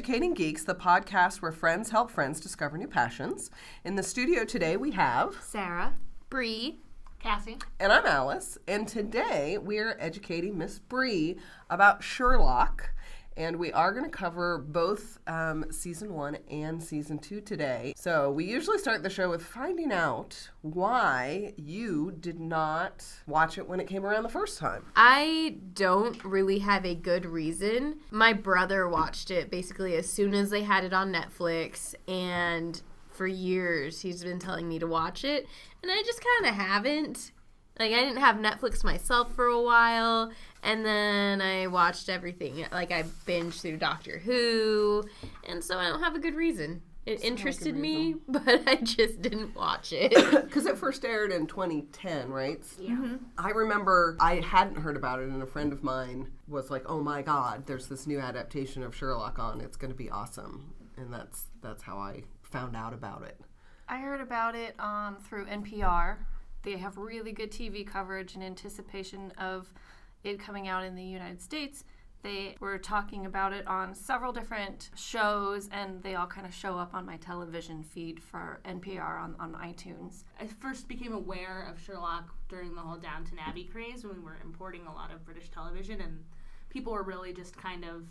Educating Geeks, the podcast where friends help friends discover new passions. In the studio today we have Sarah, Bree, Cassie, and I'm Alice. And today we're educating Miss Bree about Sherlock. And we are going to cover both Season 1 and Season 2 today. So we usually start the show with finding out why you did not watch it when it came around the first time. I don't really have a good reason. My brother watched it basically as soon as they had it on Netflix, and for years he's been telling me to watch it, and I just kind of haven't. Like, I didn't have Netflix myself for a while, and then I watched everything. Like, I binged through Doctor Who, and so I don't have a good reason. It interested me, but I just didn't watch it. Because it first aired in 2010, right? Yeah. Mm-hmm. I remember I hadn't heard about it, and a friend of mine was like, oh my God, there's this new adaptation of Sherlock on. It's going to be awesome. And that's how I found out about it. I heard about it through NPR. They have really good TV coverage in anticipation of it coming out in the United States. They were talking about it on several different shows, and they all kind of show up on my television feed for NPR on iTunes. I first became aware of Sherlock during the whole Downton Abbey craze when we were importing a lot of British television, and people were really just kind of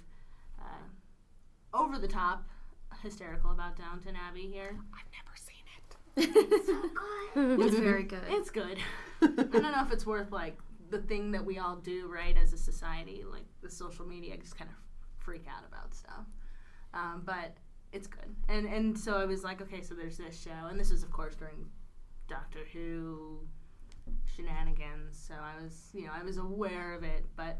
over the top hysterical about Downton Abbey here. I've never seen it. It's so good. It's very good. It's good. I don't know if it's worth, like, the thing that we all do, right, as a society, like the social media, just kind of freak out about stuff. But it's good. And so I was like, okay, so there's this show. And this was, of course, during Doctor Who shenanigans. So I was aware of it, but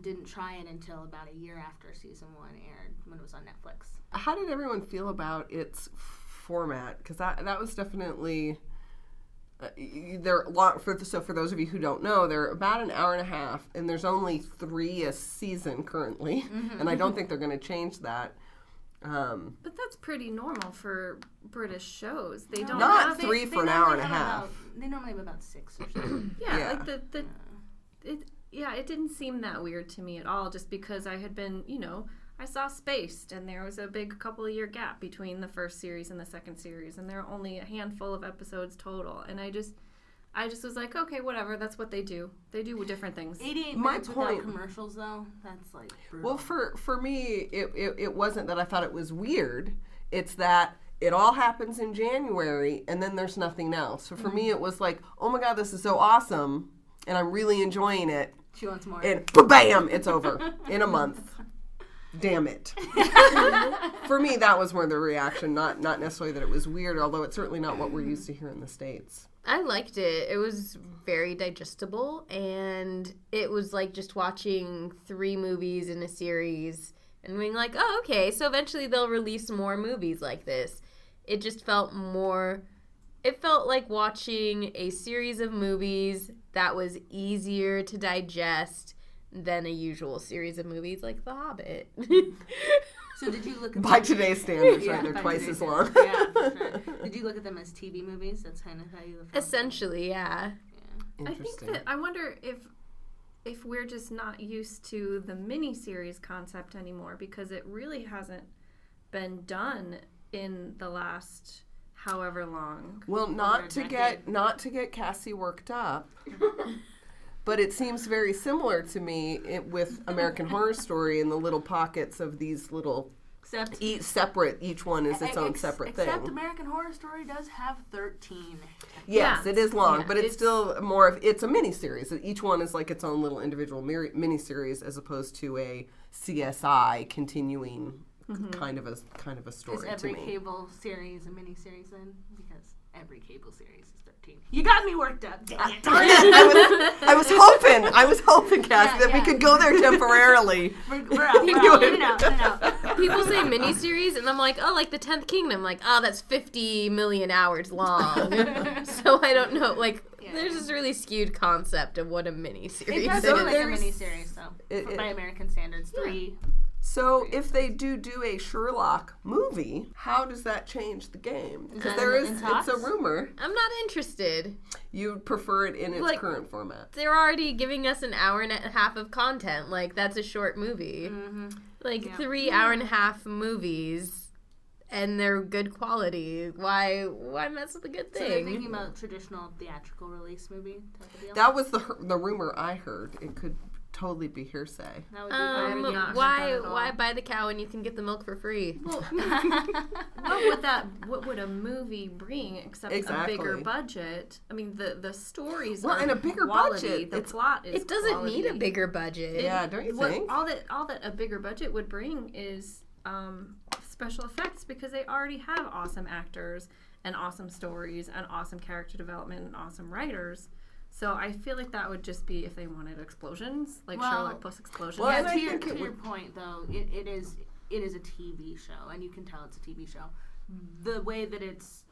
didn't try it until about a year after Season 1 aired, when it was on Netflix. How did everyone feel about its format? Because that was definitely they're long. So for those of you who don't know, they're about an hour and a half, and there's only 3 a season currently, and I don't think they're going to change that. But that's pretty normal for British shows. They don't Not have 3 for an hour and a half. They normally have about 6 or so. Yeah, like it didn't seem that weird to me at all, just because I had been, I saw Spaced, and there was a big couple of year gap between the first series and the second series, and there are only a handful of episodes total, and I just was like, okay, whatever, that's what they do. They do different things. 88 minutes without commercials, though, that's like brutal. Well, for me, it wasn't that I thought it was weird. It's that it all happens in January, and then there's nothing else. So for me, it was like, oh my God, this is so awesome, and I'm really enjoying it. She wants more. And bam, it's over in a month. Damn it. For me, that was more the reaction, not necessarily that it was weird, although it's certainly not what we're used to here in the States. I liked it. It was very digestible, and it was like just watching 3 movies in a series and being like, oh, okay, so eventually they'll release more movies like this. It just felt like watching a series of movies that was easier to digest than a usual series of movies like The Hobbit. So did you look at By today's standards, right? They're twice as long. Yeah, for sure. Did you look at them as TV movies? That's kind of how you look at them. Essentially, yeah. I think that I wonder if we're just not used to the miniseries concept anymore, because it really hasn't been done in the last however long. Well, not to get Cassie worked up, but it seems very similar to me with American Horror Story and the little pockets of these little separate. Each one is its own separate thing. Except American Horror Story does have 13. Yes, it is long, but it's still more of it's a miniseries. Each one is like its own little individual miniseries, as opposed to a CSI continuing kind of a story. Is every to me. cable series a miniseries then? Because every cable series is 13. You got me worked up. Dang it. I was hoping, Cassie, that we could go there temporarily. We're out. No. People say miniseries, and I'm like, oh, like the 10th Kingdom. Like, oh, that's 50 million hours long. So I don't know. Like, there's this really skewed concept of what a miniseries is. It does look like a miniseries, though. By American standards, 3 So if they do a Sherlock movie, how does that change the game? Because it's a rumor. I'm not interested. You prefer it in its Like, current format. They're already giving us an hour and a half of content. Like, that's a short movie. Mm-hmm. Like, 3 hour-and-a-half movies, and they're good quality. Why mess with a good thing? So they're thinking about traditional theatrical release movie type of deal? That was the rumor I heard. It could totally be hearsay. That would be very not why buy the cow when you can get the milk for free? Well, what would a movie bring except a bigger budget? I mean, the stories are and a bigger quality. budget. The plot is It doesn't quality. need a bigger budget. Yeah, don't you think? All that a bigger budget would bring is special effects, because they already have awesome actors and awesome stories and awesome character development and awesome writers. So I feel like that would just be if they wanted explosions, like Sherlock plus explosions. Well, and I to think your point, though, it is a TV show, and you can tell it's a TV show. The way that it's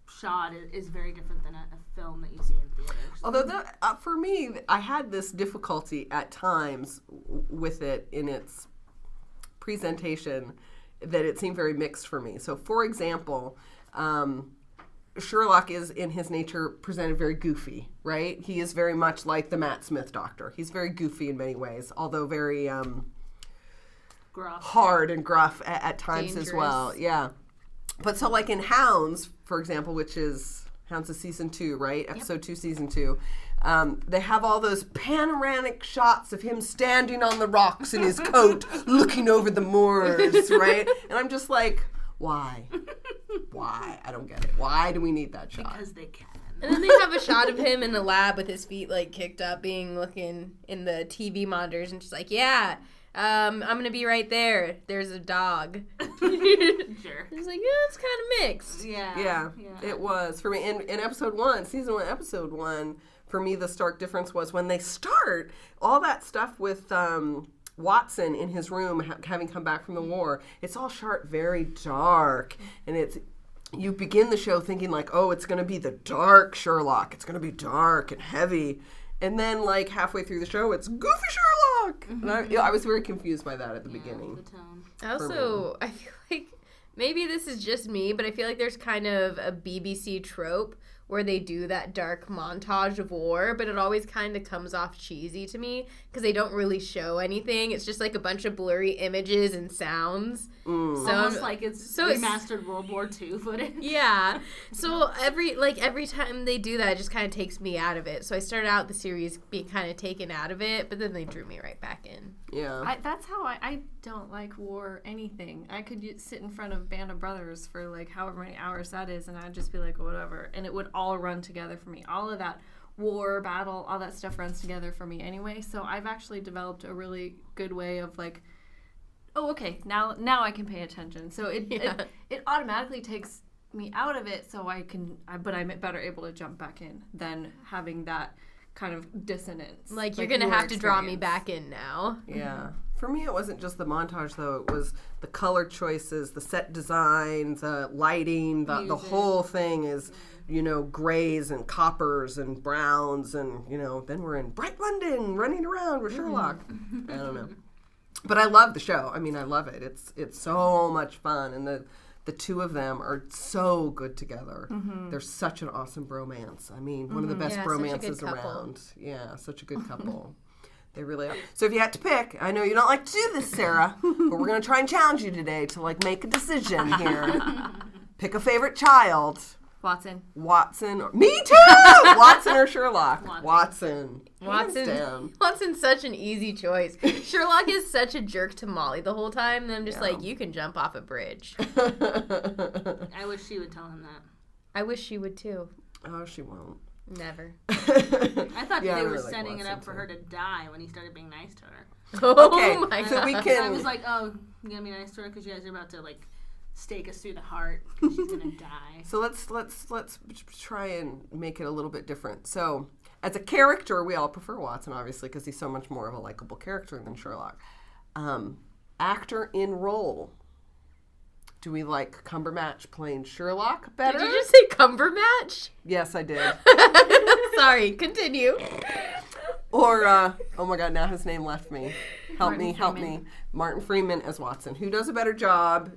shot is very different than a film that you see in theaters. Although, for me, I had this difficulty at times with it in its presentation, that it seemed very mixed for me. So, for example, Sherlock is, in his nature, presented very goofy, right? He is very much like the Matt Smith Doctor. He's very goofy in many ways, although very gruff. hard and gruff at times Dangerous. as well. Yeah. But so, like in Hounds, for example, which is Hounds of Season 2, right? Episode 2, Season 2. They have all those panoramic shots of him standing on the rocks in his coat, looking over the moors, right? And I'm just like, why? Why? I don't get it. Why do we need that shot? Because they can. And then they have a shot of him in the lab with his feet like kicked up, looking in the TV monitors, and just like, yeah, I'm gonna be right there. There's a dog. Sure. It's like, yeah, it's kind of mixed. Yeah, it was for me. In episode 1, season 1, episode 1, for me, the stark difference was when they start all that stuff with Watson in his room having come back from the war. It's all shot very dark, and you begin the show thinking like, oh, it's going to be the dark Sherlock. It's going to be dark and heavy. And then, like, halfway through the show, it's goofy Sherlock. And I was very confused by that at the beginning. The tone. Also, I feel like maybe this is just me, but I feel like there's kind of a BBC trope where they do that dark montage of war, but it always kind of comes off cheesy to me because they don't really show anything. It's just like a bunch of blurry images and sounds. So almost like it's remastered World War II footage. Yeah. So every time they do that, it just kind of takes me out of it. So I started out the series being kind of taken out of it, but then they drew me right back in. Yeah. That's how I don't like war anything. I could sit in front of Band of Brothers for like however many hours that is, and I'd just be like, whatever. And it would all run together for me. All of that war, battle, all that stuff runs together for me anyway. So I've actually developed a really good way of like, oh, okay, now I can pay attention. So it automatically takes me out of it, so but I'm better able to jump back in than having that kind of dissonance. Like you're gonna have to draw me back in now. Yeah. For me, it wasn't just the montage, though. It was the color choices, the set design, the lighting, the whole thing is, grays and coppers and browns, and, then we're in bright London running around with Sherlock. I don't know. But I love the show. I mean, I love it. It's so much fun, and the two of them are so good together. Mm-hmm. They're such an awesome bromance. I mean, one of the best bromances around. Yeah, such a good couple. They really are. So if you had to pick, I know you don't like to do this, Sarah, but we're going to try and challenge you today to make a decision here. Pick a favorite child. Watson. Me too! Watson or Sherlock? Watson. Watson's such an easy choice. Sherlock is such a jerk to Molly the whole time, and I'm just like, you can jump off a bridge. I wish she would tell him that. I wish she would too. Oh, she won't. Never. I thought they were setting it up for her to die when he started being nice to her. Okay, oh my so God. we can... I was like, oh, you gonna be nice to her because you guys are about to stake us through the heart because she's gonna die. So let's try and make it a little bit different. So as a character, we all prefer Watson, obviously, because he's so much more of a likable character than Sherlock. Actor in role. Do we like Cumberbatch playing Sherlock better? Did you just say Cumberbatch? Yes, I did. Sorry, continue. Or, oh my God, now his name left me. Help Martin me. Freeman. Martin Freeman as Watson. Who does a better job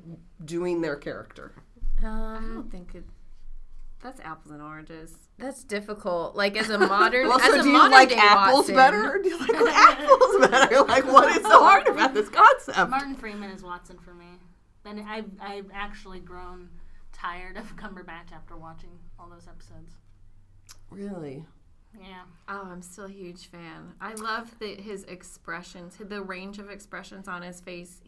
doing their character? I don't think that's apples and oranges. That's difficult. Like as a modern, Well, so as a do you modern like day apples Watson, better, or do you like apples better? Like, what is so hard about this concept? Martin Freeman is Watson for me. And I've actually grown tired of Cumberbatch after watching all those episodes. Really? Yeah. Oh, I'm still a huge fan. I love his expressions, the range of expressions on his face,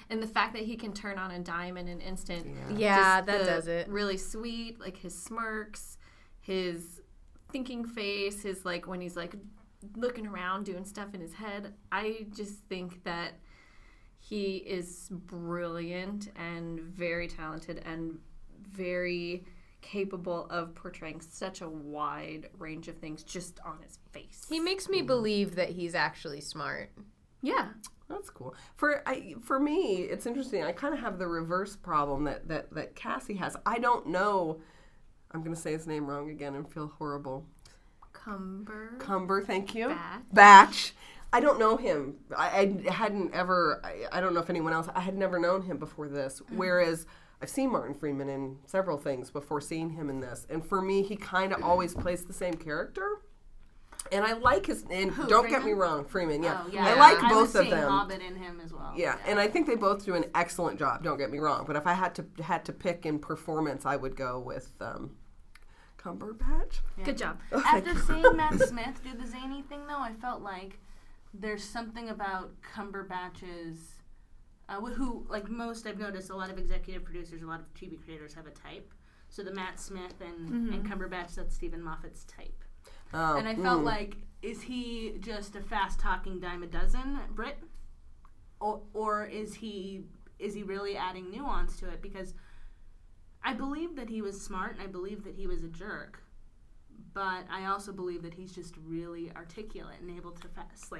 and the fact that he can turn on a dime in an instant. Yeah, Just that the does it. Really sweet, like his smirks, his thinking face, his like when he's like looking around doing stuff in his head. I just think that he is brilliant and very talented and very capable of portraying such a wide range of things just on his face. He makes me believe that he's actually smart. Yeah. That's cool. For me, it's interesting. I kind of have the reverse problem that Cassie has. I don't know. I'm going to say his name wrong again and feel horrible. Cumber, thank you. Batch. I don't know him. I hadn't ever, I don't know if anyone else, I had never known him before this. Whereas I've seen Martin Freeman in several things before seeing him in this. And for me, he kind of always plays the same character. And I like his, and Who, don't Freeman? get me wrong, Freeman, yeah. Oh, yeah. I like I both was of seeing them. Hobbit in him as well. Yeah, and I think they both do an excellent job, don't get me wrong. But if I had to pick in performance, I would go with Cumberbatch. Yeah. Good job. After seeing Matt Smith do the zany thing, though, I felt like there's something about Cumberbatch's, who, like most, I've noticed a lot of executive producers, a lot of TV creators have a type. So the Matt Smith and Cumberbatch, that's Stephen Moffat's type. Oh, And I felt like, is he just a fast-talking dime a dozen Brit? Or is he really adding nuance to it? Because I believe that he was smart, and I believe that he was a jerk. But I also believe that he's just really articulate and able to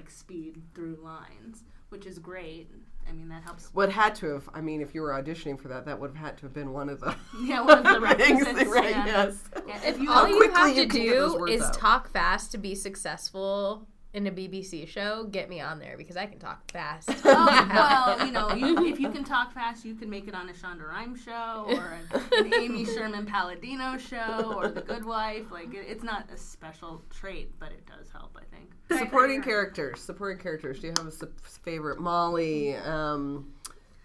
speed through lines, which is great. I mean, that helps. What had to have, I mean, if you were auditioning for that would have had to have been one of the One of the things, requisites. right? Yeah. Yes. Yeah, if you, All you quickly have you to can get those do words is out. talk fast to be successful in a BBC show. Get me on there because I can talk fast. if you can talk fast, you can make it on a Shonda Rhimes show or an Amy Sherman Palladino show or The Good Wife. Like, it's not a special trait, but it does help, I think. Supporting characters. Do you have a favorite? Molly, the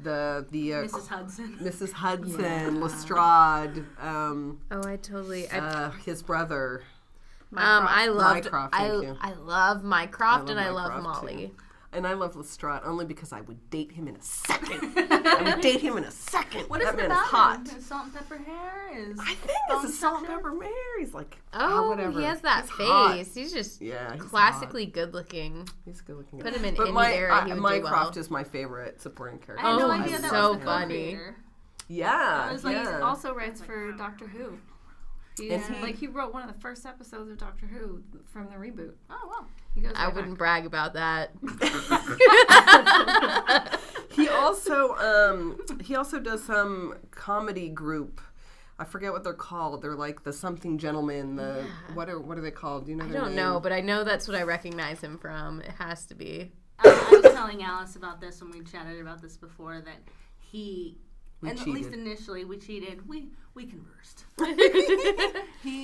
Mrs. Hudson. Mrs. Hudson, Lestrade, I totally. his brother. I loved. Mycroft, thank you. I love Mycroft and I love Mycroft, Molly. too. And I love Lestrade only because I would date him in a second. I would date him in a second. What is that it man about is hot. him? His salt and pepper hair is. I think it's a salt and pepper Mary. He's like, whatever. He has that He's face. hot. He's just He's classically good looking. He's good looking. Put him in but any era, he would do Mycroft well. is my favorite supporting character. I had no Oh, idea he's that so was the funny. co-creator. Yeah, I was like, He yeah. also writes for Doctor Who. Is he? He wrote one of the first episodes of Doctor Who from the reboot. Oh, wow. He goes I right wouldn't back. brag about that. He also does some comedy group. I forget what they're called. They're like the Something Gentlemen. What are they called? Do you know? I their don't name? know, but I know that's what I recognize him from. It has to be. I was telling Alice about this when we chatted about this before, that We at least cheated. initially we cheated. We conversed.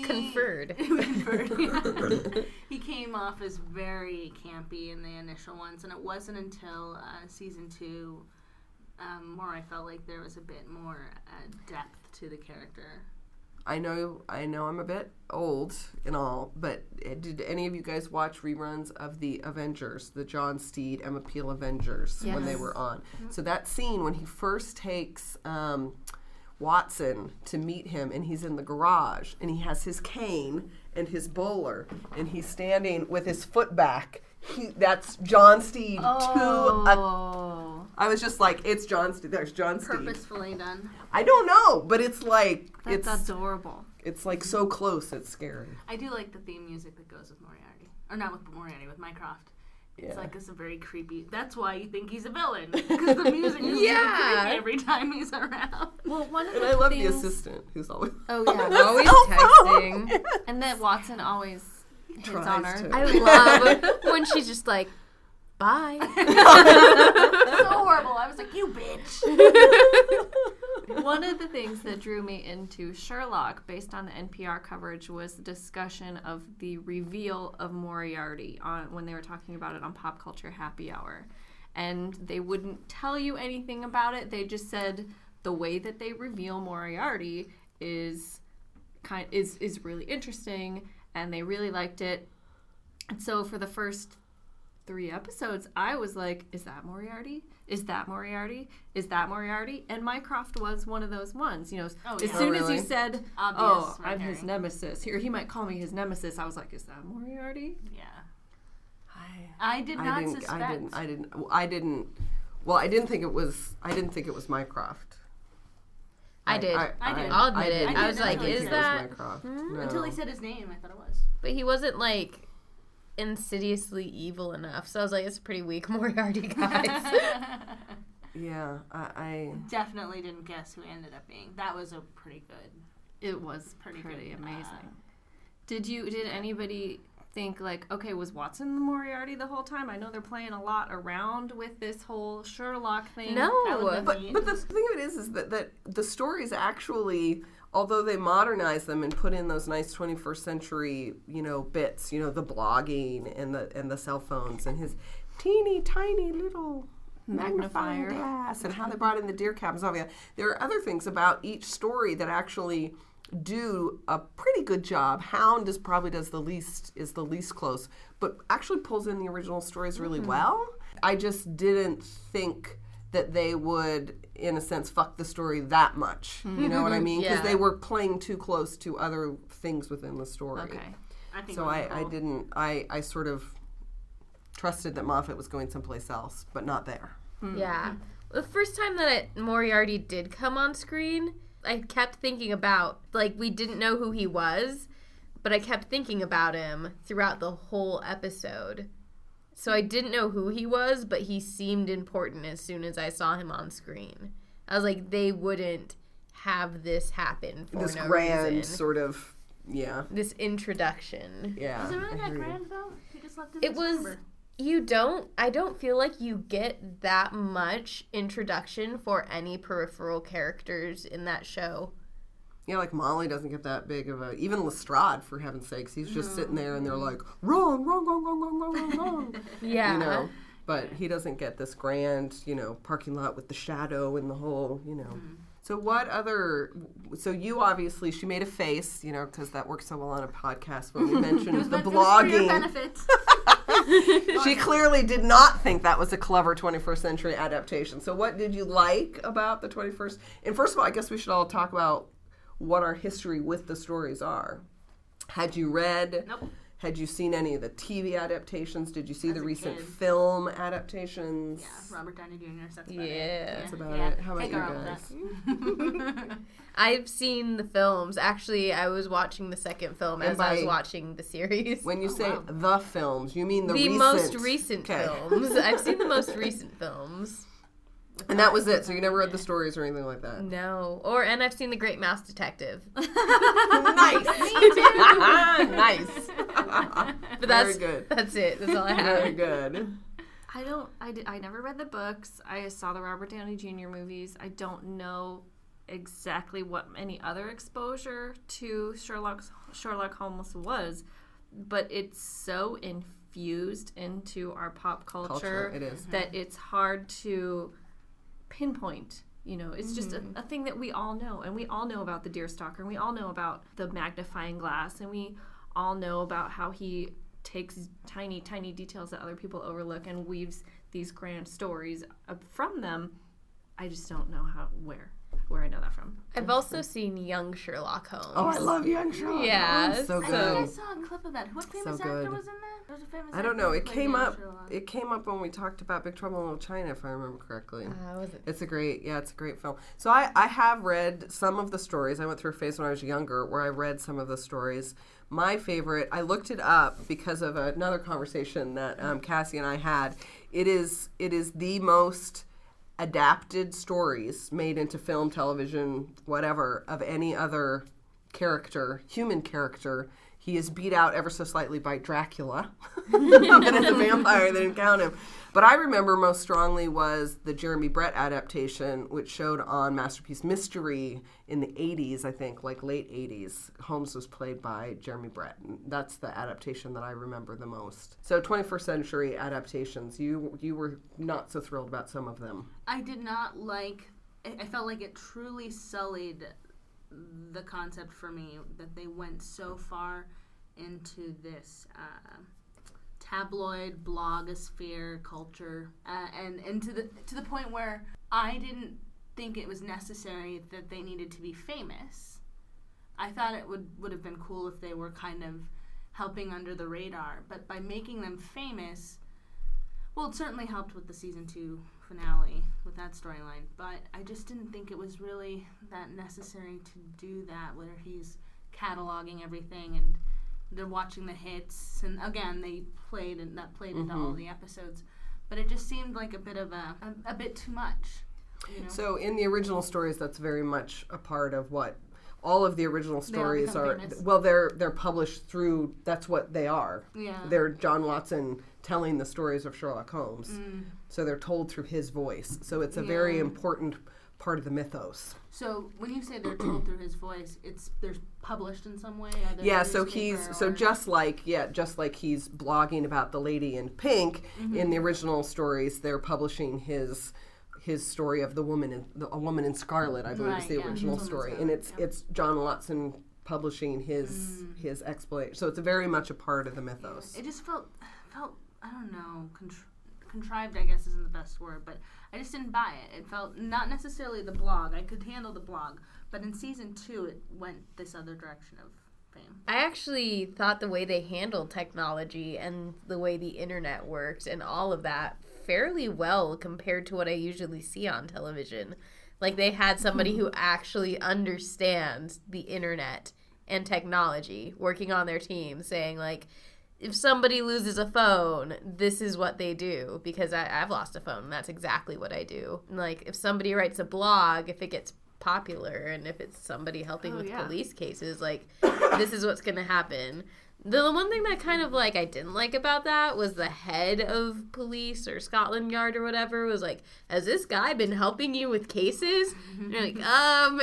Conferred. We conferred. Yeah. He came off as very campy in the initial ones, and it wasn't until season 2 where I felt like there was a bit more depth to the character. I know I'm a bit old and all, but did any of you guys watch reruns of the Avengers, the John Steed, Emma Peel Avengers, when they Yes. were on? So that scene when he first takes Watson to meet him, and he's in the garage, and he has his cane and his bowler, and he's standing with his foot back. That's John Steed I was just like, it's John Steed. There's John Steed. Purposefully done. I don't know, but it's like That's adorable. It's like so close, it's scary. I do like the theme music that goes with Moriarty. Or not with Moriarty, with Mycroft. It's Yeah. like it's a very creepy. That's why you think he's a villain, because the music is so creepy every time he's around. Well, one of And the I love things, the assistant who's always Oh yeah, always Oh, texting. and that Watson always tries to. I love when she's just like, bye. So horrible. I was like, you bitch. One of the things that drew me into Sherlock, based on the NPR coverage, was the discussion of the reveal of Moriarty when they were talking about it on Pop Culture Happy Hour. And they wouldn't tell you anything about it. They just said the way that they reveal Moriarty is really interesting, and they really liked it. And so for the first 3 episodes, I was like, is that Moriarty? Is that Moriarty? Is that Moriarty? And Mycroft was one of those ones. You know, as soon as you said, Obvious red I'm his herring. nemesis, here he might call me his nemesis, I was like, is that Moriarty? Yeah. I did not suspect. I didn't think it was Mycroft. I did. I did. I'll admit it. did I was like, until is he that? Mycroft? Until he said his name, I thought it was. But he wasn't like insidiously evil enough. So I was like, it's a pretty weak Moriarty, guys. Yeah, I Definitely didn't guess who ended up being. That was a pretty good. It was pretty good, amazing. Did anybody think, like, okay, was Watson the Moriarty the whole time? I know they're playing a lot around with this whole Sherlock thing. No. but the thing of it is that the stories actually, although they modernize them and put in those nice 21st century, bits, the blogging and the cell phones and his teeny tiny little magnifying glass and how they brought in the deer cabins. There are other things about each story that actually do a pretty good job. Hound probably is the least close, but actually pulls in the original stories really well. I just didn't think that they would, in a sense, fuck the story that much. You know what I mean? Because they were playing too close to other things within the story. Okay. I think So I sort of trusted that Moffat was going someplace else, but not there. Yeah. The first time that Moriarty did come on screen, I kept thinking about, like, we didn't know who he was, but I kept thinking about him throughout the whole episode. So I didn't know who he was, but he seemed important as soon as I saw him on screen. I was like, they wouldn't have this happen for This no grand reason. sort of, This introduction. yeah. Was it really I that hear you. grand though? He just left It was. I don't feel like you get that much introduction for any peripheral characters in that show. Yeah, like Molly doesn't get that big of even Lestrade, for heaven's sakes. He's just sitting there and they're like, wrong. Yeah. But he doesn't get this grand, parking lot with the shadow and the whole, So what other, you obviously, she made a face, because that works so well on a podcast when we mentioned the For your blogging. benefit. She clearly did not think that was a clever 21st century adaptation. So what did you like about the 21st? And first of all, I guess we should all talk about what our history with the stories are. Had you read? Nope. Had you seen any of the TV adaptations? Did you see the As a recent kid. film adaptations? Yeah, Robert Downey Jr. So that's about it. Yeah. That's about it. How about Take you our own guys? that. I've seen the films. Actually, I was watching the second film And as I was by- watching the series. When you say wow. the films, you mean the recent... most recent Okay. films. I've seen the most recent films. And that was it. So you never read the stories or anything like that. No. And I've seen The Great Mouse Detective. Nice. Nice. But that's Very good. That's it. That's all I Very have. good. I never read the books. I saw the Robert Downey Jr. movies. I don't know exactly what any other exposure to Sherlock Holmes was, but it's so infused into our pop culture, It is. that it's hard to pinpoint. It's just a thing that we all know, and we all know about the deerstalker, and we all know about the magnifying glass, and we all know about how he takes tiny details that other people overlook and weaves these grand stories from them. I just don't know where I know that from. I've also seen Young Sherlock Holmes. Oh, I love Young Sherlock. Yeah, Holmes. So I good. think I saw a clip of that. What famous good. actor was in that? There was a famous I don't actor know. who It played came young up. Sherlock. It came up when we talked about Big Trouble in Little China, if I remember correctly. Was it? It's a great film. So I have read some of the stories. I went through a phase when I was younger where I read some of the stories. My favorite, I looked it up because of another conversation that Cassie and I had. It is the most adapted stories made into film, television, whatever, of any other human character. He is beat out ever so slightly by Dracula. But as a vampire, they didn't count him. But I remember most strongly was the Jeremy Brett adaptation, which showed on Masterpiece Mystery in the 80s, I think, like late 80s. Holmes was played by Jeremy Brett. And that's the adaptation that I remember the most. So 21st century adaptations, you were not so thrilled about some of them. I did not like... I felt like it truly sullied the concept for me that they went so far into this tabloid blogosphere culture, and to the point where I didn't think it was necessary that they needed to be famous. I thought it would have been cool if they were kind of helping under the radar, but by making them famous, well, it certainly helped with the season 2 finale with that storyline, but I just didn't think it was really that necessary to do that, where he's cataloging everything and they're watching the hits, and again they played into all the episodes, but it just seemed like a bit of a bit too much. You know? So in the original stories, that's very much a part of what all of the original stories are. Famous. Well, they're published through. That's what they are. Yeah. They're John Watson telling the stories of Sherlock Holmes. So they're told through his voice. So it's a very important part of the mythos. So when you say they're told through his voice, they're published in some way? So just like he's blogging about the lady in pink, in the original stories, they're publishing his story of a woman in scarlet, I believe is the original story. And it's John Watson publishing his explanation. So it's very much a part of the mythos. It just felt I don't know, contrived, I guess isn't the best word, but I just didn't buy it. It felt not necessarily the blog. I could handle the blog, but in season 2 it went this other direction of fame. I actually thought the way they handled technology and the way the internet worked and all of that fairly well compared to what I usually see on television. Like, they had somebody who actually understands the internet and technology working on their team, saying, like, if somebody loses a phone, this is what they do, because I've lost a phone, and that's exactly what I do. And, like, if somebody writes a blog, if it gets popular, and if it's somebody helping with police cases, like, this is what's going to happen. The one thing that kind of, like, I didn't like about that was the head of police or Scotland Yard or whatever was like, has this guy been helping you with cases? And you're like,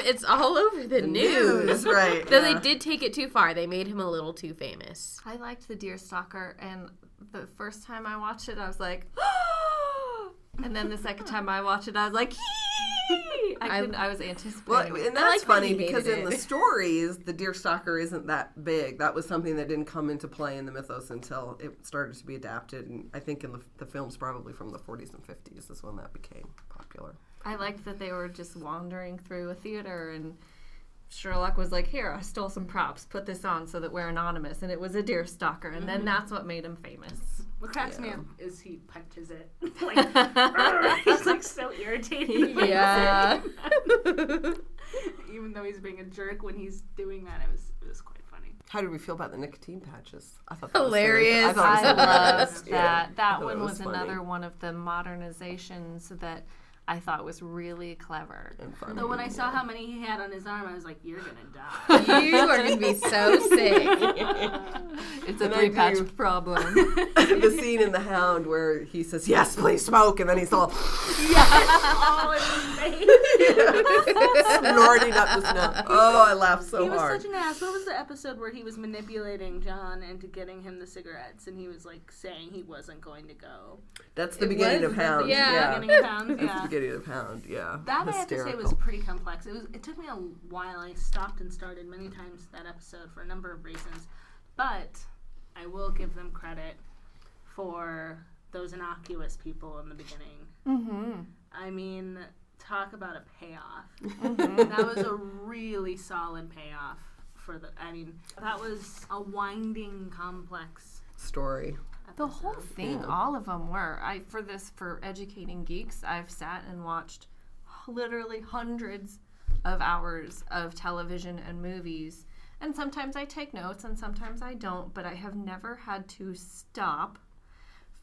it's all over the news. Right. Though they did take it too far. They made him a little too famous. I liked the Deerstalker, and the first time I watched it, I was like, and then the second time I watched it, I was like, I was anticipating. Well, and that's funny because in the stories, the Deerstalker isn't that big. That was something that didn't come into play in the mythos until it started to be adapted. And I think in the films, probably from the 40s and 50s, is when that became popular. I liked that they were just wandering through a theater, and Sherlock was like, here, I stole some props, put this on so that we're anonymous. And it was a Deerstalker, and then that's what made him famous. What cracks me up is he punches it. Like, he's like so irritating. Yeah. Even though he's being a jerk when he's doing that, it was quite funny. How did we feel about the nicotine patches? I thought hilarious. I loved that. Yeah. That one was another one of the modernizations that I thought was really clever. Though when I saw how many he had on his arm, I was like, you're going to die. You are going to be so sick. It's a 3-patch problem. The scene in The Hound where he says, yes, please smoke, and then he's all all in his face. snorting up the snuff. Oh, I laughed so hard. He was such an ass. What was the episode where he was manipulating John into getting him the cigarettes, and he was like saying he wasn't going to go? That's the beginning of Hound. Yeah. Beginning of Hound. That's the beginning of Hound, yeah. That I have to say was pretty complex. It took me a while. I stopped and started many times that episode for a number of reasons. But I will give them credit for those innocuous people in the beginning. Mm-hmm. I mean, talk about a payoff. That was a really solid payoff that was a winding, complex story. The whole thing, all of them were. For educating geeks, I've sat and watched literally hundreds of hours of television and movies. And sometimes I take notes and sometimes I don't, but I have never had to stop,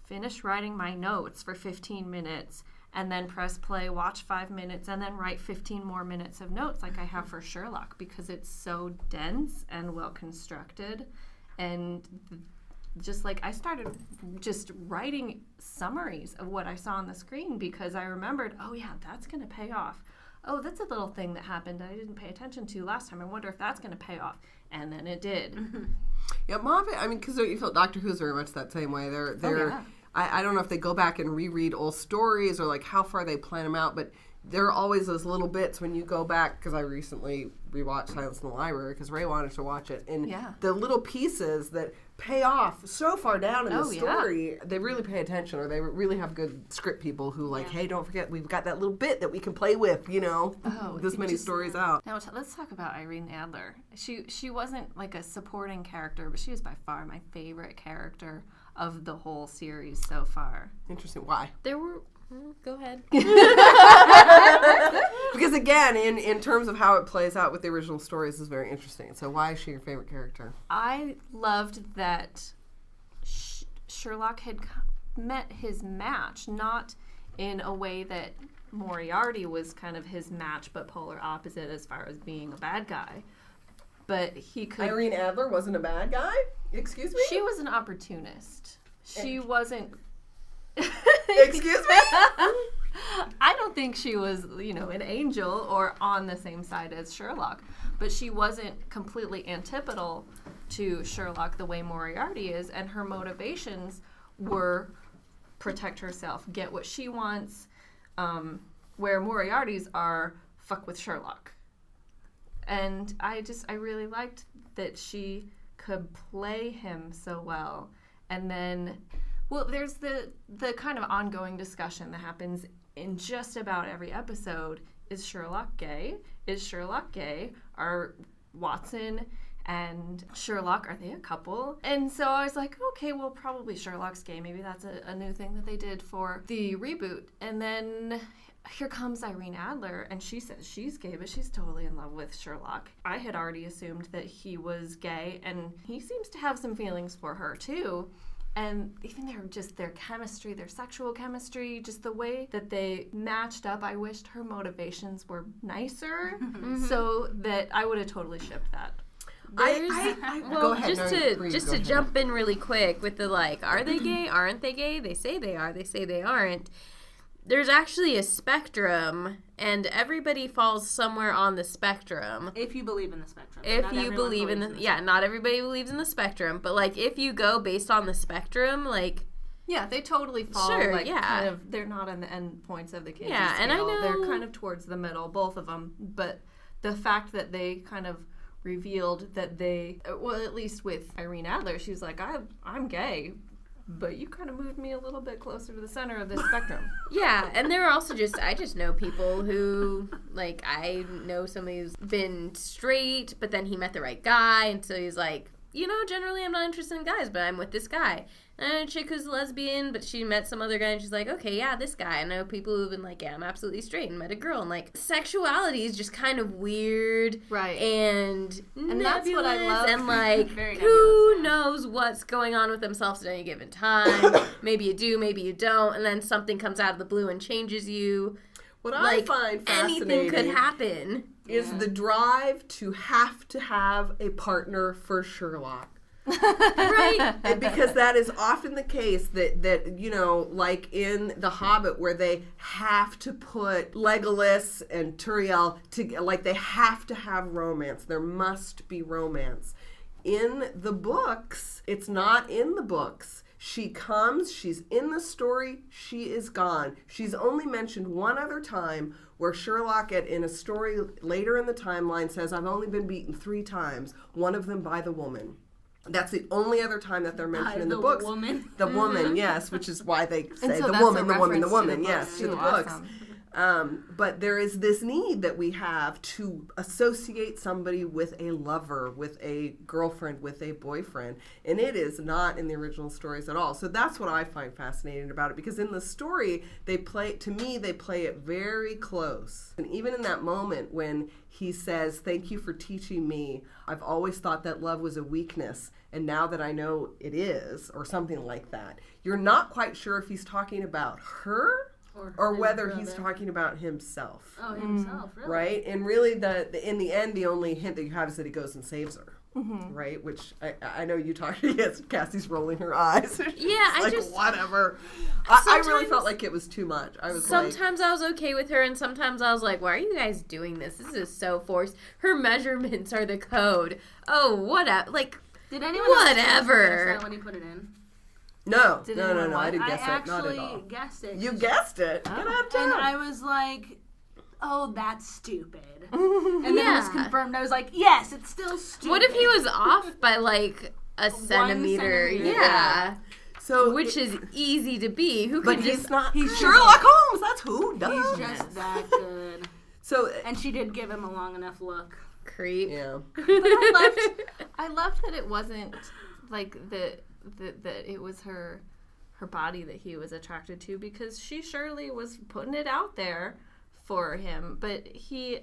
finish writing my notes for 15 minutes, and then press play, watch 5 minutes, and then write 15 more minutes of notes like I have for Sherlock, because it's so dense and well constructed. And just like I started just writing summaries of what I saw on the screen because I remembered, oh yeah, that's going to pay off. Oh, that's a little thing that happened I didn't pay attention to last time. I wonder if that's going to pay off. And then it did. Yeah, Moffat, I mean, because you feel Doctor Who's very much that same way. They're I don't know if they go back and reread old stories or like how far they plan them out, but there are always those little bits when you go back, because I recently rewatched Silence in the Library because Ray wanted to watch it, and the little pieces that pay off so far down in the story, they really pay attention, or they really have good script people who like, hey, don't forget, we've got that little bit that we can play with, this many stories out. Now let's talk about Irene Adler. She wasn't like a supporting character, but she was by far my favorite character of the whole series so far. Interesting. Why? There were... Go ahead. Because again, in terms of how it plays out with the original stories is very interesting. So why is she your favorite character? I loved that Sherlock had met his match, not in a way that Moriarty was kind of his match, but polar opposite as far as being a bad guy. But he could... Irene Adler wasn't a bad guy? Excuse me? She was an opportunist. She wasn't... Excuse me? I don't think she was, an angel or on the same side as Sherlock. But she wasn't completely antipodal to Sherlock the way Moriarty is. And her motivations were protect herself, get what she wants, where Moriarty's are fuck with Sherlock. And I really liked that she could play him so well. And then... Well, there's the kind of ongoing discussion that happens in just about every episode. Is Sherlock gay? Is Sherlock gay? Are Watson and Sherlock, are they a couple? And so I was like, okay, well, probably Sherlock's gay. Maybe that's a new thing that they did for the reboot. And then here comes Irene Adler, and she says she's gay, but she's totally in love with Sherlock. I had already assumed that he was gay, and he seems to have some feelings for her, too. And even their chemistry, their sexual chemistry, just the way that they matched up, I wished her motivations were nicer so that I would have totally shipped that. Well, just to jump in really quick with the are they gay? Aren't they gay? They say they are. They say they aren't. There's actually a spectrum, and everybody falls somewhere on the spectrum. If you believe in the spectrum. If you believe in the not everybody believes in the spectrum, but if you go based on the spectrum, yeah, they totally fall. Sure, kind of, they're not on the end points of the Kinsey scale. And I know they're kind of towards the middle, both of them. But the fact that they kind of revealed that they, well, at least with Irene Adler, she was like, I'm gay. But you kind of moved me a little bit closer to the center of this spectrum. Yeah, and there are also I just know people who, I know somebody who's been straight, but then he met the right guy, and so he's like, generally I'm not interested in guys, but I'm with this guy. And a chick who's lesbian, but she met some other guy, and she's like, okay, yeah, this guy. I know people who've been like, yeah, I'm absolutely straight, and met a girl. And, sexuality is just kind of weird. Right. And that's what I love. And, who knows what's going on with themselves at any given time. Maybe you do, maybe you don't. And then something comes out of the blue and changes you. What I find fascinating anything could happen. Is the drive to have a partner for Sherlock. Right. Because that is often the case that like in The Hobbit, where they have to put Legolas and Turiel they have to have romance. There must be romance. In the books, it's not in the books. She comes, she's in the story, she is gone. She's only mentioned one other time where Sherlock, in a story later in the timeline, says, I've only been beaten 3 times, one of them by the woman. That's the only other time that they're mentioned in the books. The woman, yes, which is why they say the woman, yes, to the books. But there is this need that we have to associate somebody with a lover, with a girlfriend, with a boyfriend, and it is not in the original stories at all. So that's what I find fascinating about it, because in the story, they play it very close. And even in that moment when he says, thank you for teaching me, I've always thought that love was a weakness, and now that I know it is, or something like that, you're not quite sure if he's talking about her or whether he's talking about himself. Oh, himself, really? Right? And really, in the end, the only hint that you have is that he goes and saves her. right? Which I know you talked. Yes, Cassie's rolling her eyes. Yeah, I just whatever. I really felt like it was too much. I was sometimes I was okay with her, and sometimes I was like, "Why are you guys doing this? This is so forced. Her measurements are the code. Oh, whatever. Like, Did anyone whatever. else guess that when you put it in? no. Did No. anyone I didn't I guess it. Not at actually all. guessed it. You guessed it. Get out of And town. I was like, oh, that's stupid. And then it was Yeah. confirmed. I was like, yes, it's still stupid. What if he was off by like a centimeter? centimeter. Yeah. So, Which is easy to be. Who but could he's just not. he's Sherlock Holmes. That's who does. He's just that good. So And she did give him a long enough look. creep? yeah. I loved that it wasn't like that it was her body that he was attracted to, because she surely was putting it out there for him, but you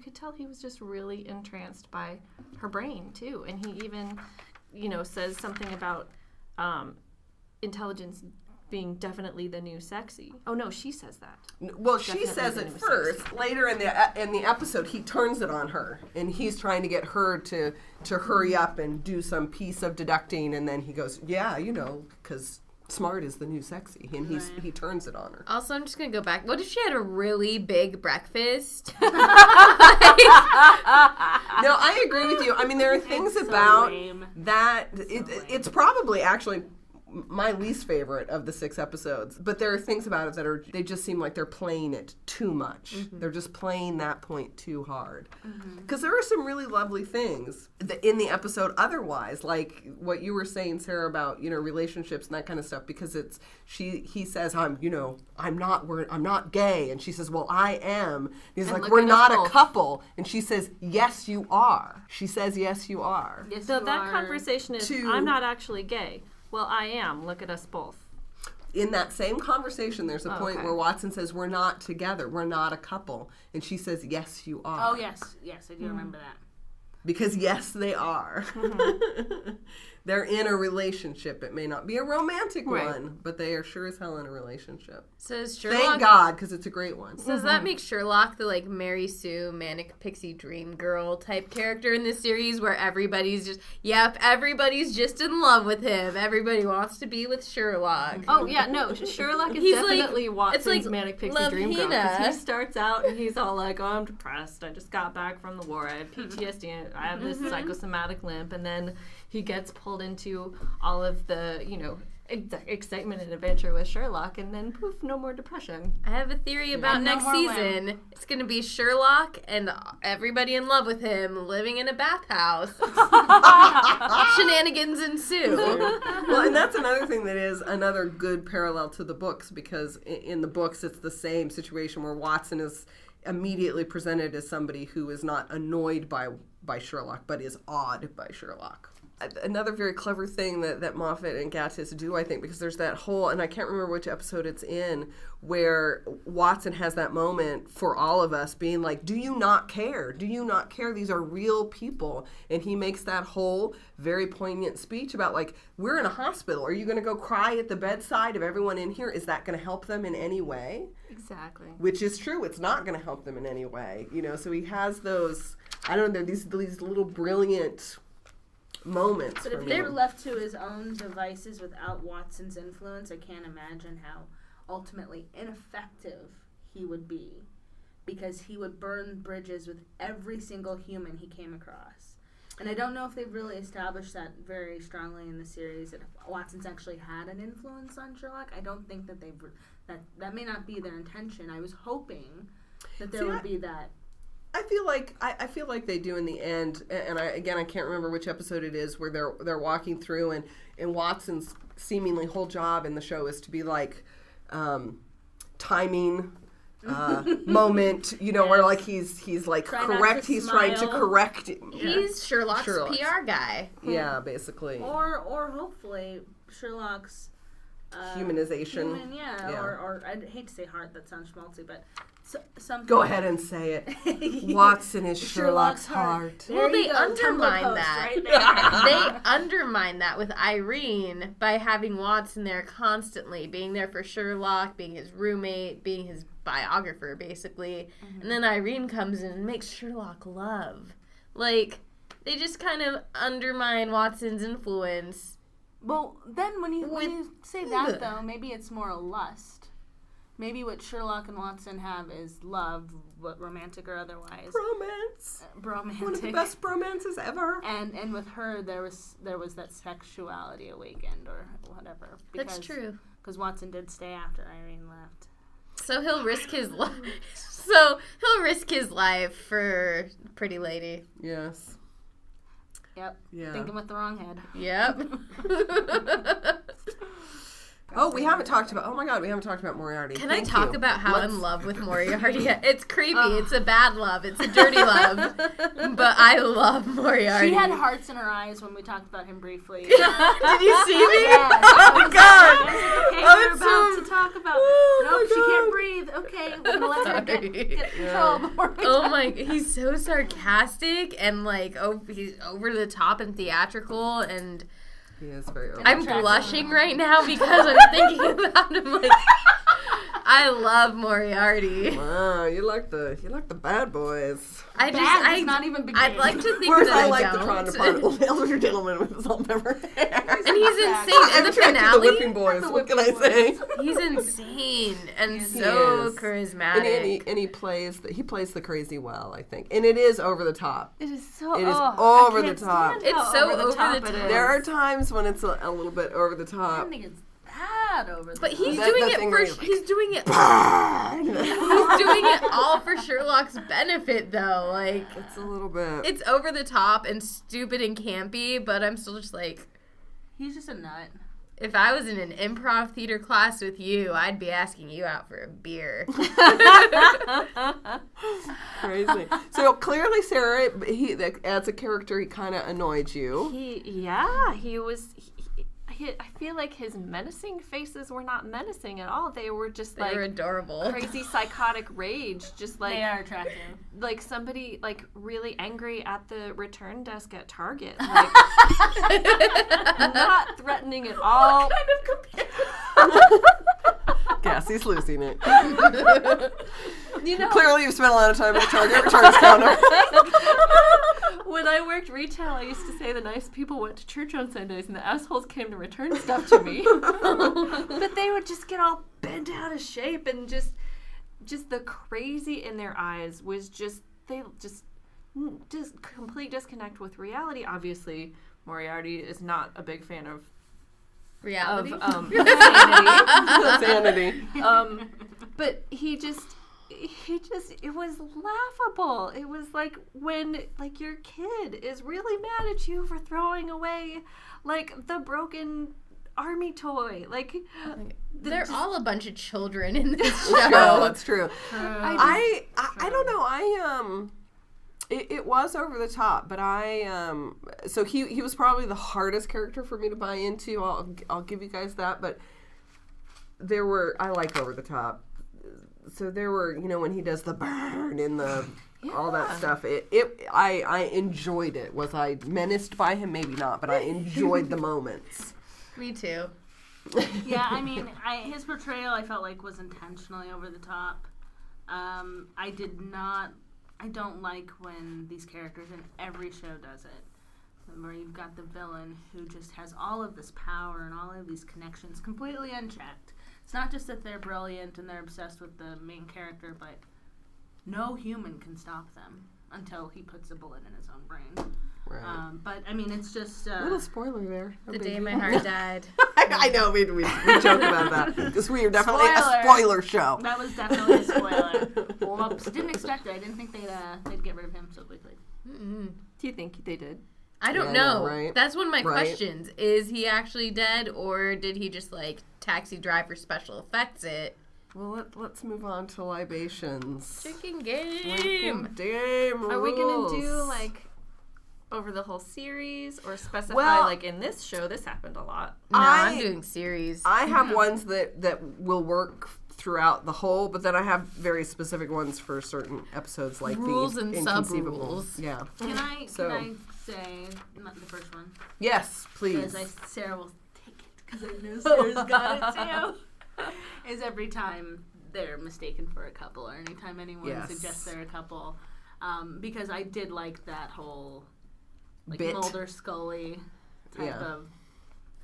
could tell he was just really entranced by her brain too, and he even says something about intelligence being definitely the new sexy. Oh no, she says that. Well, she Definitely says the it new first. sexy. Later in the episode, he turns it on her, and he's trying to get her to hurry up and do some piece of deducting, and then he goes, "Yeah, because smart is the new sexy," and he turns it on her. Also, I'm just gonna go back. What if she had a really big breakfast? No, I agree with you. I mean, there are things so about lame. that. It's probably actually my least favorite of the 6 episodes, but there are things about it that they just seem like they're playing it too much. They're just playing that point too hard. Because there are some really lovely things in the episode otherwise, like what you were saying, Sarah, about relationships and that kind of stuff. Because he says, I'm not gay, and she says, well, I am. And he's like, look we're at us not a both. couple, and she says, yes, you are. She says, yes, you are. Yes, So you that are. conversation is, To- I'm not actually gay. Well, I am. Look at us both. In that same conversation, there's a point okay. where Watson says, we're not together, we're not a couple. And she says, yes, you are. Oh, yes, I do remember that. Because yes, they are. They're in a relationship. It may not be a romantic Right. one, but they are sure as hell in a relationship. Says Sherlock. Thank God, because it's a great one. Does that make Sherlock the like Mary Sue manic pixie dream girl type character in this series, where everybody's just in love with him. Everybody wants to be with Sherlock. Oh yeah, no, Sherlock is He's like- definitely Watson's it's like manic pixie dream girl. Lavina. Because he starts out and he's all like, "Oh, I'm depressed. I just got back from the war. I have PTSD. And I have this psychosomatic limp." And then he gets pulled into all of the, excitement and adventure with Sherlock, and then poof, no more depression. I have a theory about And no next more season. It's going to be Sherlock and everybody in love with him living in a bathhouse. Shenanigans ensue. Well, and that's another thing that is another good parallel to the books, because in the books it's the same situation where Watson is immediately presented as somebody who is not annoyed by Sherlock, but is awed by Sherlock. Another very clever thing that Moffat and Gatiss do, I think, because there's that whole, and I can't remember which episode it's in, where Watson has that moment for all of us being like, do you not care? Do you not care? These are real people. And he makes that whole very poignant speech about, like, we're in a hospital. Are you going to go cry at the bedside of everyone in here? Is that going to help them in any way? Exactly. Which is true. It's not going to help them in any way. So he has those, I don't know, these little brilliant moments. But for if me. he were left to his own devices without Watson's influence, I can't imagine how ultimately ineffective he would be, because he would burn bridges with every single human he came across. And I don't know if they've really established that very strongly in the series, that if Watson's actually had an influence on Sherlock. I don't think that that may not be their intention. I was hoping that there would be that. I feel like they do in the end, and I can't remember which episode it is, where they're walking through, and Watson's seemingly whole job in the show is to be like timing moment, where like he's like correct, he's trying to correct. He's Sherlock's PR guy. Yeah, basically. Or hopefully Sherlock's humanization. Or I'd hate to say heart, that sounds schmaltzy, but something. Go ahead and say it. Watson is Sherlock's heart. Well, they undermine Tumblr post that. right there. They undermine that with Irene by having Watson there constantly, being there for Sherlock, being his roommate, being his biographer, basically. And then Irene comes in and makes Sherlock love. Like, they just kind of undermine Watson's influence. Well, then when you say that, though, maybe it's more lust. Maybe what Sherlock and Watson have is love, romantic or otherwise. Bromance. One of the best bromances ever. And with her, there was that sexuality awakened or whatever. That's true. Because Watson did stay after Irene left. So he'll risk his life. So he'll risk his life for Pretty Lady. Yes. Yep. Yeah. Thinking with the wrong head. Yep. Oh, we haven't talked about. Oh my God, we haven't talked about Moriarty. Can I talk about how I'm in love with Moriarty? It's creepy. It's a bad love. It's a dirty love. But I love Moriarty. She had hearts in her eyes when we talked about him briefly. Did you see me? Yes. Oh my God. Okay, Oh, we're about to talk about. Nope, she can't breathe. Okay, we're gonna let her get control before we Oh my! He's so sarcastic and like he's over the top and theatrical, and He is very over. I'm blushing right now because I'm thinking about him. Like, I love Moriarty. Wow, you like the bad boys. It's not even beginning. I'd like to think Whereas that I like don't. the Tron Department elder gentleman with his salt pepper. And he's insane. In the The finale, whipping boys. What can I say? he's insane and He so is. charismatic. And he plays the crazy well, I think. And it is over the top. It is so. It is I over the can't top. stand It's how so over the top top. it is. There are times when it's a little bit over the I top. don't think it's that over the But top. he's That- doing that it thing for where he's like, he's doing it he's doing it all for Sherlock's benefit though. Like, It's a little bit. it's over the top and stupid and campy, but I'm still just like, He's just a nut. if I was in an improv theater class with you, I'd be asking you out for a beer. Crazy. So clearly, Sarah, as a character, he kind of annoyed you. He was. I feel like his menacing faces were not menacing at all. They were just They like were adorable. crazy psychotic rage, just like They are attractive. like somebody like really angry at the return desk at Target, like not threatening at all. Cassie's losing it. You know, Clearly, you've spent a lot of time at the Target returns counter. when I worked retail, I used to say the nice people went to church on Sundays and the assholes came to return stuff to me. But they would just get all bent out of shape and just the crazy in their eyes was just complete disconnect with reality. Obviously, Moriarty is not a big fan of Reality. Sanity. But he just it was laughable. It was like when like your kid is really mad at you for throwing away like the broken army toy. Like They're all a bunch of children in this No, show. that's true. I don't know. It was over the top, but so he was probably the hardest character for me to buy into. I'll give you guys that, but I like over the top. So there were, when he does the burn and all that stuff. I enjoyed it. Was I menaced by him? Maybe not, but I enjoyed the moments. Me too. Yeah, I mean, his portrayal I felt like was intentionally over the top. I don't like when these characters in every show does it. Where you've got the villain who just has all of this power and all of these connections completely unchecked. It's not just that they're brilliant and they're obsessed with the main character, but no human can stop them until he puts a bullet in his own brain. Right. But, I mean, it's just... Little spoiler there. No The big day deal. my heart died. I know, we joke about that. Because we are definitely Spoiler. a spoiler show. That was definitely a spoiler. Well, didn't expect it. I didn't think they'd get rid of him so quickly. Mm-mm. do you think they did? I don't Yeah, know. right. That's one of my Right. questions. Is he actually dead, or did he just like Taxi Driver special effects it? Well, let's move on to libations. Chicken game. Damn Are we gonna do rules. like over the whole series or specify Well- like in this show this happened a lot? No, I'm I- doing series. I have ones that will work throughout the whole, but then I have very specific ones for certain episodes, like Rules the and inconceivable. sub-rules. Yeah. Can I So- say, not the first one, Yes, please. because Sarah will take it, because I know Sarah's got it too, is every time they're mistaken for a couple, or anytime anyone suggests they're a couple, because I did like that whole like bit. Mulder Scully type of.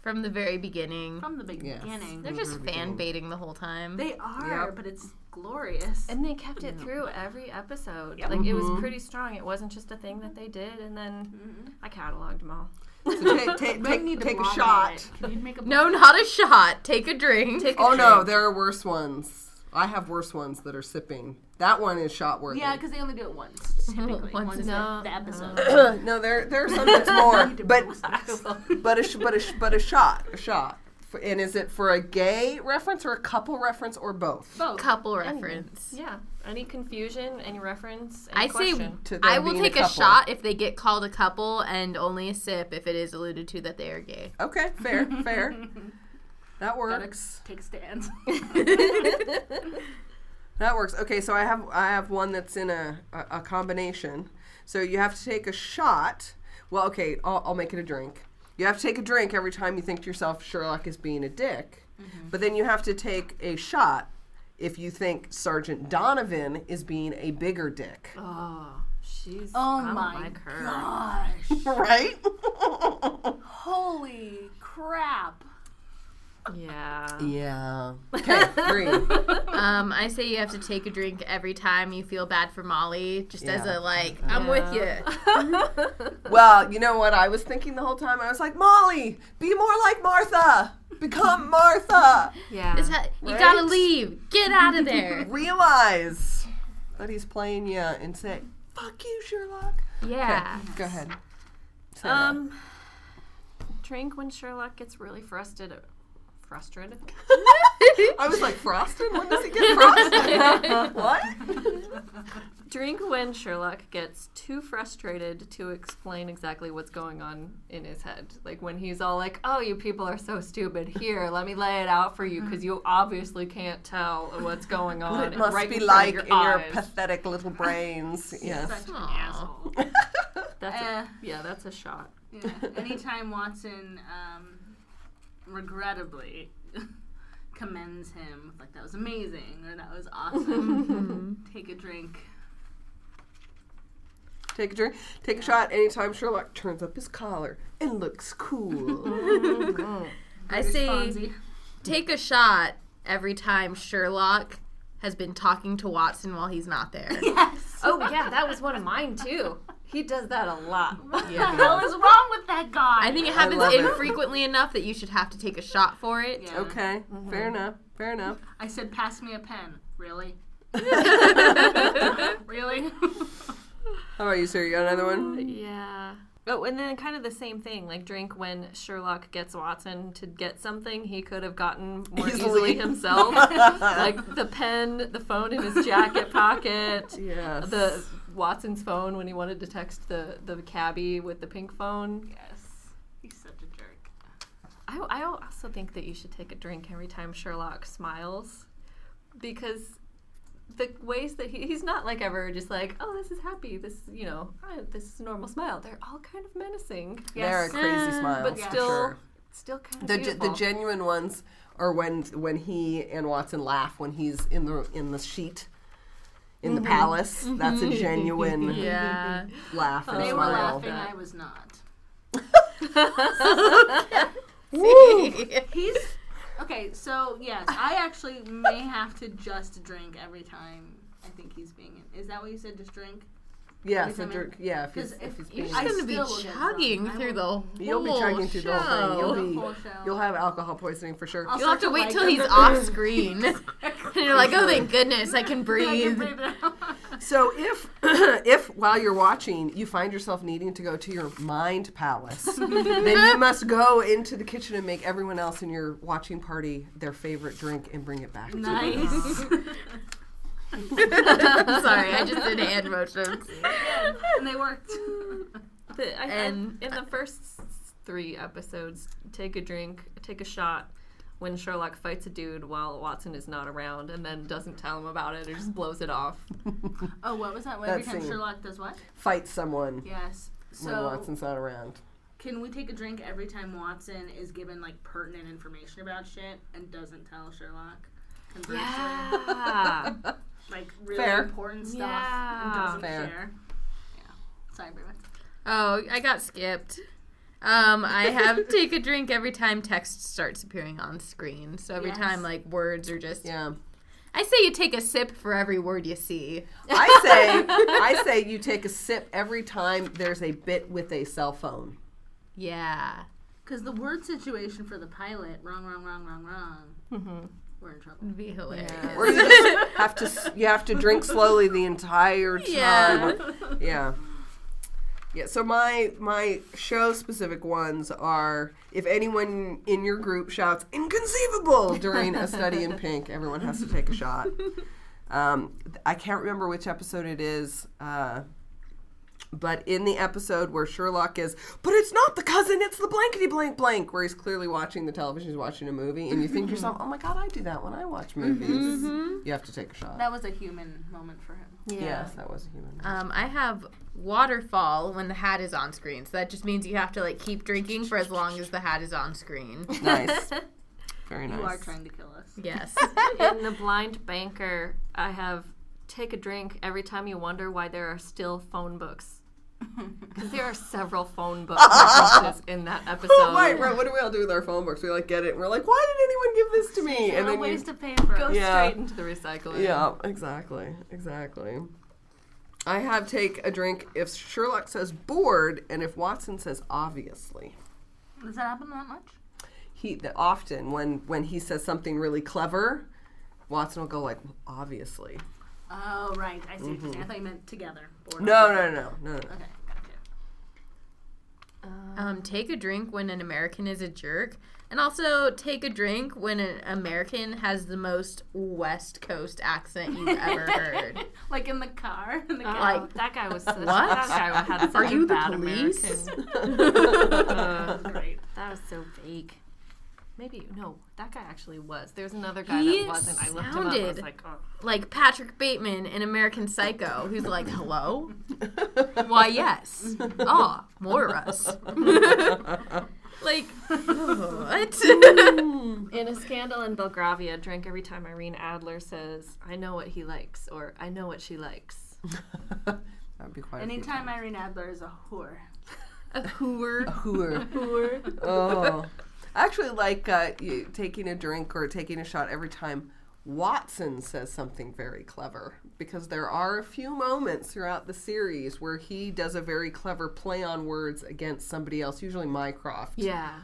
From the very beginning. From the beginning. They're just fan baiting the whole time. They are, but it's glorious. And they kept it through every episode. Yep. Like, it was pretty strong. It wasn't just a thing that they did, and then I cataloged them all. So take a shot. Can you make a No, not a shot. Take a drink. No, there are worse ones. I have worse ones that are sipping. That one is shot worthy. Yeah, because they only do it once, typically. Once Once no. the episode. No, there are some that's more, but a shot. And is it for a gay reference or a couple reference or both? Both. Couple reference. Yeah. Any confusion, any reference, I any question. say To them I will being take a a couple. shot if they get called a couple, and only a sip if it is alluded to that they are gay. Okay, fair. That works. Take stands. That works. Okay, so I have one that's in a combination. So you have to take a shot. Well, okay, I'll make it a drink. You have to take a drink every time you think to yourself Sherlock is being a dick. But then you have to take a shot if you think Sergeant Donovan is being a bigger dick. Oh, she's. Oh I don't my like her. gosh. Right? Holy crap. Yeah. Yeah. Okay, 3. I say you have to take a drink every time you feel bad for Molly, just as Yeah. a like, I'm with you. Well, you know what I was thinking the whole time? I was like, Molly, be more like Martha. Become Martha. Yeah. You Right? gotta leave. Get out of there. Realize that he's playing you and say, fuck you, Sherlock. Yeah. Okay, go ahead. Sarah. Drink when Sherlock gets really frustrated. I was like, frosted? When does he get frosted? What? Drink when Sherlock gets too frustrated to explain exactly what's going on in his head. Like when he's all like, oh, you people are so stupid. Here, let me lay it out for you because you obviously can't tell what's going on. What it must right be in front like of in your eyes. pathetic little brains. Yes. Such an Aw. asshole. That's a shot. Yeah. Anytime Watson regrettably commends him, like that was amazing or that was awesome. Take a drink. Take a drink. Take a shot anytime Sherlock turns up his collar and looks cool. I British say Fonzie. take a shot every time Sherlock has been talking to Watson while he's not there. Yes. Oh, yeah, that was one of mine, too. He does that a lot. What the hell is wrong with that guy? I think it happens love it. infrequently enough that you should have to take a shot for it. Yeah. Okay, fair enough. I said, pass me a pen. Really? Really? How about you, sir? You got another one? Yeah. Oh, and then kind of the same thing. Like, drink when Sherlock gets Watson to get something he could have gotten more easily himself. Like the pen, the phone in his jacket pocket. Yes. The Watson's phone when he wanted to text the cabbie with the pink phone. Yes. He's such a jerk. I also think that you should take a drink every time Sherlock smiles. Because the ways that he's not like ever just like, oh, this is happy, this, this is a normal smile. They're all kind of menacing. They're a crazy smile, But for still, sure. still kind of The beautiful. genuine ones are when he and Watson laugh when he's in the sheet in the palace. That's a genuine Yeah. laugh and They were smile. laughing. I was not. Woo! He's okay. So yes, I actually may have to just drink every time I think he's being. Is that what you said? Just drink. Yes, Because, I mean, yeah. If 'cause he's You're being, just I going to be still will get chugging drunk. I through the whole you'll be chugging through the whole thing. show. The whole show. You'll have alcohol poisoning for sure. I'll You'll have to start wait like till he's him. off screen. And you're like, oh, thank goodness, I can I breathe. can breathe now. So if while you're watching you find yourself needing to go to your mind palace, then you must go into the kitchen and make everyone else in your watching party their favorite drink and bring it back to them. Nice. Sorry, I just did hand motions. And they worked. And- in the first 3 episodes, take a drink, take a shot when Sherlock fights a dude while Watson is not around and then doesn't tell him about it or just blows it off. Oh, what was that? That Every time scene. Sherlock does what? Fight someone Yes. when So Watson's not around. can we take a drink every time Watson is given like pertinent information about shit and doesn't tell Sherlock? conversely. Yeah. Like really Fair. important stuff Yeah. and doesn't Fair. share. Yeah. Sorry, Bridget. Oh, I got skipped. I have take a drink every time text starts appearing on screen. So every Yes. time like words are just. Yeah. I say you take a sip for every word you see. I say you take a sip every time there's a bit with a cell phone. Yeah. Because the word situation for the pilot, wrong. Mm-hmm. We're in trouble. It'd be hilarious. Or you just have to drink slowly the entire time. Yeah. Yeah, so my show specific ones are if anyone in your group shouts inconceivable during A Study in Pink, everyone has to take a shot. I can't remember which episode it is, but in the episode where Sherlock is, but it's not the cousin, it's the blankety blank blank, where he's clearly watching the television, he's watching a movie, and you think to yourself, oh my god, I do that when I watch movies. You have to take a shot. That was a human moment for him. Yes, that was a human. I have waterfall when the hat is on screen. So that just means you have to like keep drinking for as long as the hat is on screen. Nice. Very nice. You are trying to kill us. Yes. In The Blind Banker, I have take a drink every time you wonder why there are still phone books. Because there are several phone book references in that episode. Right. What do we all do with our phone books? We like get it and we're like, why did anyone give this to me? And then waste of paper. Go Yeah. straight into the recycler. Yeah, exactly. I have take a drink if Sherlock says bored and if Watson says obviously. Does that happen that much? Often when he says something really clever, Watson will go like, obviously. Oh, right. I see what you're saying. I thought you meant together. No. Okay, gotcha. Take a drink when an American is a jerk. And also take a drink when an American has the most West Coast accent you've ever heard. Like in the car? In the Like, that guy was such, what? That guy had such Are you a the bad police? American. Great. That was so fake. Maybe, no, that guy actually was. There's another guy He that wasn't. I looked him up. I was sounded like, oh. like Patrick Bateman in American Psycho, who's like, hello? Why, yes. Ah, Morris. Like, what? In A Scandal in Belgravia, drink every time Irene Adler says, I know what he likes, or I know what she likes. That'd be quite Anytime Irene Adler is a whore. A hooer. a hooer. Oh. I actually like taking a drink or taking a shot every time Watson says something very clever, because there are a few moments throughout the series where he does a very clever play on words against somebody else, usually Mycroft. Yeah.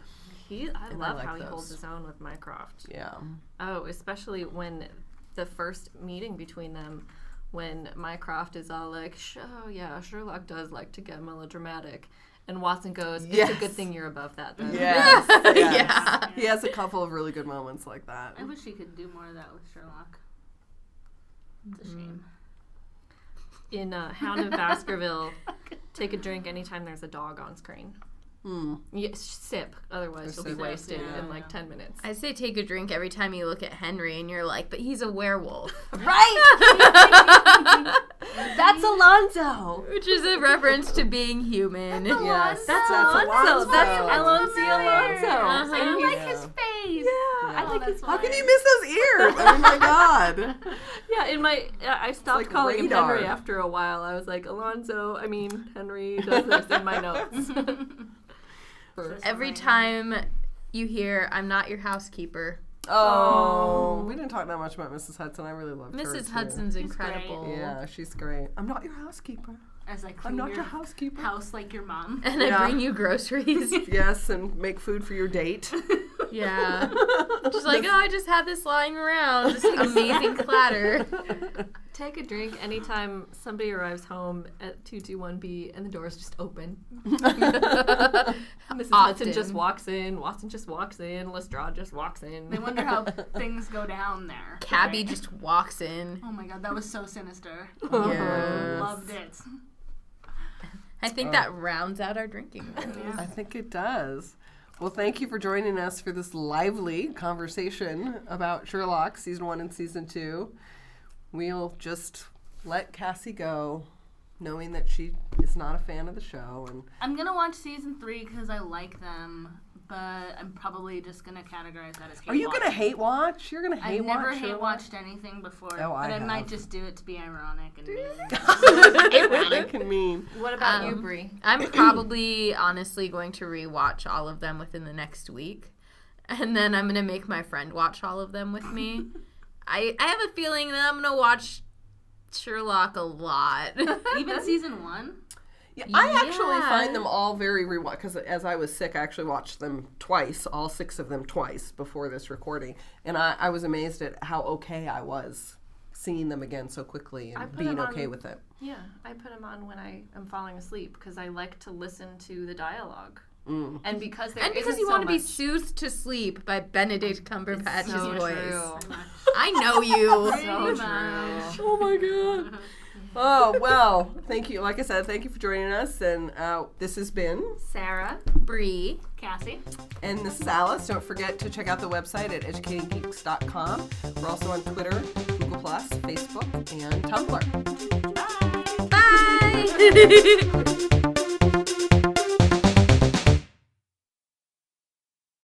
I love like how he those. holds his own with Mycroft. Yeah. Oh, especially when the first meeting between them, when Mycroft is all like, Sherlock does like to get melodramatic. And Watson goes, it's a good thing you're above that, then. Yes. Yeah. He has a couple of really good moments like that. I wish he could do more of that with Sherlock. It's a shame. In Hound of Baskerville, take a drink anytime there's a dog on screen. Yeah, sip, otherwise you'll be sip, wasted yeah. in like 10 minutes. I say take a drink every time you look at Henry and you're like, but he's a werewolf. Right! That's Alonzo! Which is a reference to being human. Yes. That's Alonzo. Alonzo! That's Alonzo. Alonzo! Uh-huh. I Yeah. like his face. Yeah, I Oh, like that's his. How can you miss those ears? Oh my god. Yeah, in my, I stopped like calling radar. him Henry after a while. I was like, Henry does this in my notes. Every time you hear, I'm not your housekeeper. Oh, we didn't talk that much about Mrs. Hudson. I really loved her. Mrs. too. Hudson's She's incredible. Yeah, she's great. I'm not your housekeeper. As I I'm clean not your your housekeeper. house like your mom. And Yeah. I bring you groceries. Yes, and make food for your date. Yeah. Just like, I just have this lying around. This amazing platter. Take a drink anytime somebody arrives home at 221B and the door is just open. Mrs. Hudson just walks in, Watson just walks in, Lestrade just walks in. They wonder how things go down there. Cabby right? just walks in. Oh my god, that was so sinister. Yes. Loved it. I think that rounds out our drinking. I think it does. Well, thank you for joining us for this lively conversation about Sherlock, Season 1 and Season 2. We'll just let Cassie go, knowing that she is not a fan of the show. And I'm gonna watch season 3 because I like them, but I'm probably just gonna categorize that as hate Are you watch. gonna hate watch? You're gonna hate I've watch? never hate Sherlock? watched anything before, Oh, I but I might have. just do it to be ironic and mean. Ironic and mean. What about you, Brie? I'm probably honestly going to rewatch all of them within the next week. And then I'm going to make my friend watch all of them with me. I have a feeling that I'm going to watch Sherlock a lot. Even season 1. Yeah, I actually Yeah. find them all very rewatch because as I was sick, I actually watched them twice, all 6 of them twice before this recording, and I was amazed at how okay I was seeing them again so quickly I and put being them okay on- with it. Yeah, I put them on when I am falling asleep because I like to listen to the dialogue. Mm. And because there And because isn't you so want to be much- soothed to sleep by Benedict Cumberbatch's so voice. true. I know you. So much. true. Oh my god. Oh, well, thank you. Like I said, thank you for joining us. And this has been, Sarah. Bree. Cassie. and this is Alice. Don't forget to check out the website at educatinggeeks.com. We're also on Twitter, Google+, Facebook, and Tumblr. Bye.